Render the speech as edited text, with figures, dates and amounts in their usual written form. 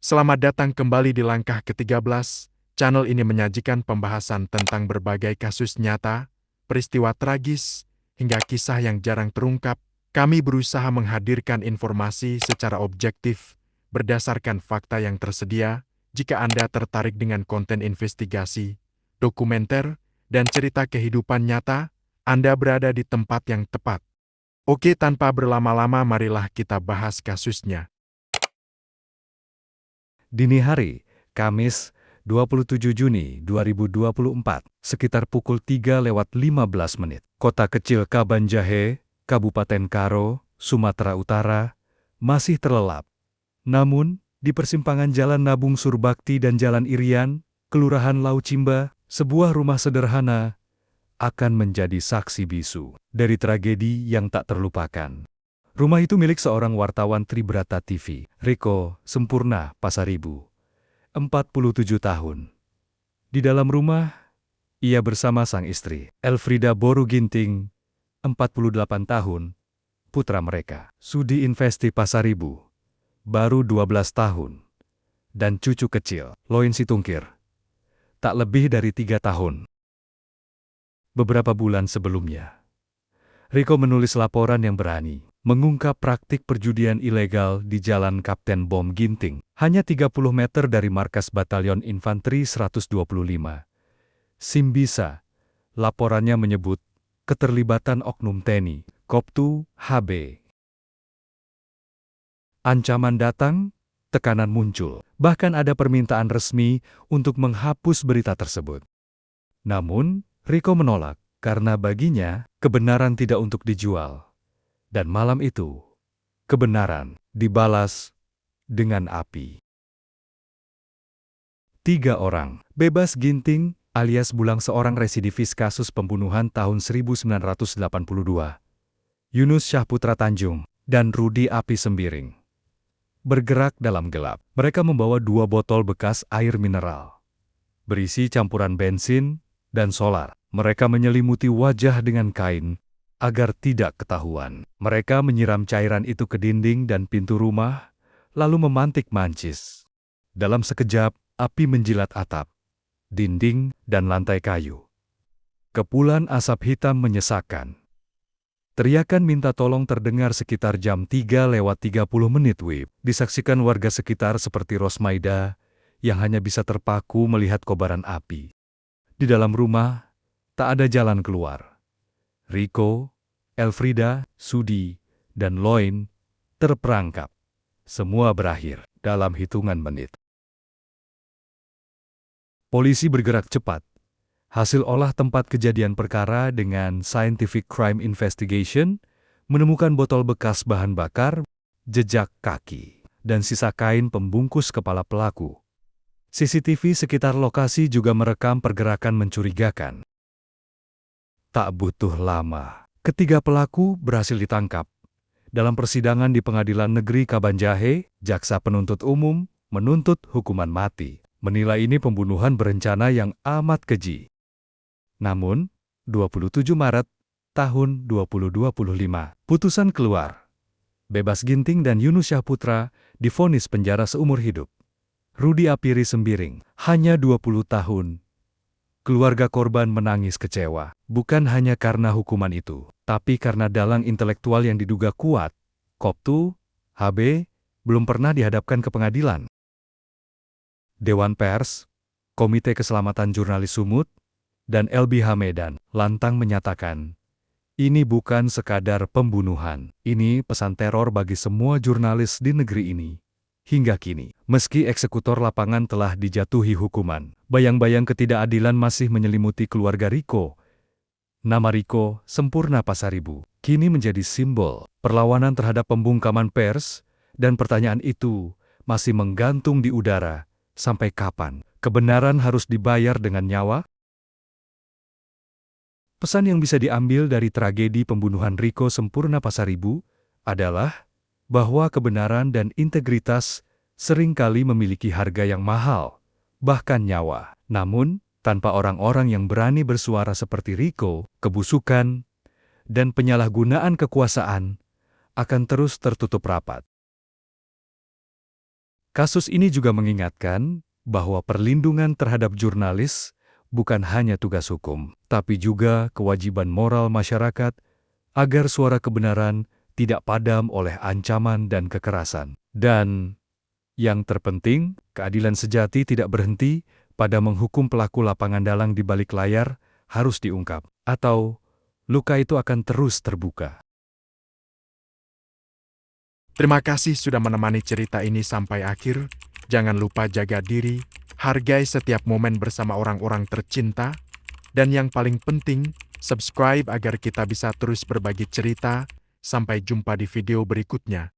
Selamat datang kembali di langkah ke-13. Channel ini menyajikan pembahasan tentang berbagai kasus nyata, peristiwa tragis, hingga kisah yang jarang terungkap. Kami berusaha menghadirkan informasi secara objektif, berdasarkan fakta yang tersedia. Jika Anda tertarik dengan konten investigasi, dokumenter, dan cerita kehidupan nyata, Anda berada di tempat yang tepat. Oke, tanpa berlama-lama, marilah kita bahas kasusnya. Dini hari, Kamis, 27 Juni 2024, sekitar pukul 3:15, kota kecil Kabanjahe, Kabupaten Karo, Sumatera Utara, masih terlelap. Namun, di persimpangan Jalan Nabung Surbakti dan Jalan Irian, Kelurahan Laucimba, sebuah rumah sederhana akan menjadi saksi bisu dari tragedi yang tak terlupakan. Rumah itu milik seorang wartawan Tribrata TV, Riko Sempurna Pasaribu, 47 tahun. Di dalam rumah, ia bersama sang istri, Elfrida Boru Ginting, 48 tahun, putra mereka, Sudi Investi Pasaribu, baru 12 tahun, dan cucu kecil, Loin Situngkir, tak lebih dari 3 tahun. Beberapa bulan sebelumnya, Riko menulis laporan yang berani, mengungkap praktik perjudian ilegal di Jalan Kapten Bom Ginting, hanya 30 meter dari markas Batalion Infanteri 125. Simbisa, laporannya menyebut keterlibatan oknum TNI, Koptu, HB. Ancaman datang, tekanan muncul, bahkan ada permintaan resmi untuk menghapus berita tersebut. Namun, Riko menolak, karena baginya, kebenaran tidak untuk dijual. Dan malam itu, kebenaran dibalas dengan api. 3 orang bebas Ginting alias Bulang, seorang residivis kasus pembunuhan tahun 1982. Yunus Syahputra Tanjung dan Rudi Api Sembiring. Bergerak dalam gelap, mereka membawa 2 botol bekas air mineral berisi campuran bensin dan solar. Mereka menyelimuti wajah dengan kain agar tidak ketahuan. Mereka menyiram cairan itu ke dinding dan pintu rumah, lalu memantik mancis. Dalam sekejap, api menjilat atap, dinding, dan lantai kayu. Kepulan asap hitam menyesakkan. Teriakan minta tolong terdengar sekitar jam 3:30 WIB. Disaksikan warga sekitar seperti Rosmaida, yang hanya bisa terpaku melihat kobaran api. Di dalam rumah, tak ada jalan keluar. Riko, Elfrida, Sudi, dan Loin terperangkap. Semua berakhir dalam hitungan menit. Polisi bergerak cepat. Hasil olah tempat kejadian perkara dengan Scientific Crime Investigation menemukan botol bekas bahan bakar, jejak kaki, dan sisa kain pembungkus kepala pelaku. CCTV sekitar lokasi juga merekam pergerakan mencurigakan. Tak butuh lama, ketiga pelaku berhasil ditangkap. Dalam persidangan di Pengadilan Negeri Kabanjahe, jaksa penuntut umum menuntut hukuman mati, menilai ini pembunuhan berencana yang amat keji. Namun, 27 Maret tahun 2025, putusan keluar. Bebas Ginting dan Yunus Syahputra divonis penjara seumur hidup. Rudi Api Sembiring hanya 20 tahun. Keluarga korban menangis kecewa, bukan hanya karena hukuman itu, tapi karena dalang intelektual yang diduga kuat, Koptu, HB, belum pernah dihadapkan ke pengadilan. Dewan Pers, Komite Keselamatan Jurnalis Sumut, dan LBH Medan lantang menyatakan, ini bukan sekadar pembunuhan, ini pesan teror bagi semua jurnalis di negeri ini. Hingga kini, meski eksekutor lapangan telah dijatuhi hukuman, bayang-bayang ketidakadilan masih menyelimuti keluarga Riko. Nama Riko Sempurna Pasaribu kini menjadi simbol perlawanan terhadap pembungkaman pers, dan pertanyaan itu masih menggantung di udara. Sampai kapan kebenaran harus dibayar dengan nyawa? Pesan yang bisa diambil dari tragedi pembunuhan Riko Sempurna Pasaribu adalah bahwa kebenaran dan integritas seringkali memiliki harga yang mahal, bahkan nyawa. Namun, tanpa orang-orang yang berani bersuara seperti Riko, kebusukan dan penyalahgunaan kekuasaan akan terus tertutup rapat. Kasus ini juga mengingatkan bahwa perlindungan terhadap jurnalis bukan hanya tugas hukum, tapi juga kewajiban moral masyarakat agar suara kebenaran tidak padam oleh ancaman dan kekerasan. Dan yang terpenting, keadilan sejati tidak berhenti pada menghukum pelaku lapangan dalang di balik layar, harus diungkap, atau luka itu akan terus terbuka. Terima kasih sudah menemani cerita ini sampai akhir. Jangan lupa jaga diri, hargai setiap momen bersama orang-orang tercinta, dan yang paling penting, subscribe agar kita bisa terus berbagi cerita. Sampai jumpa di video berikutnya.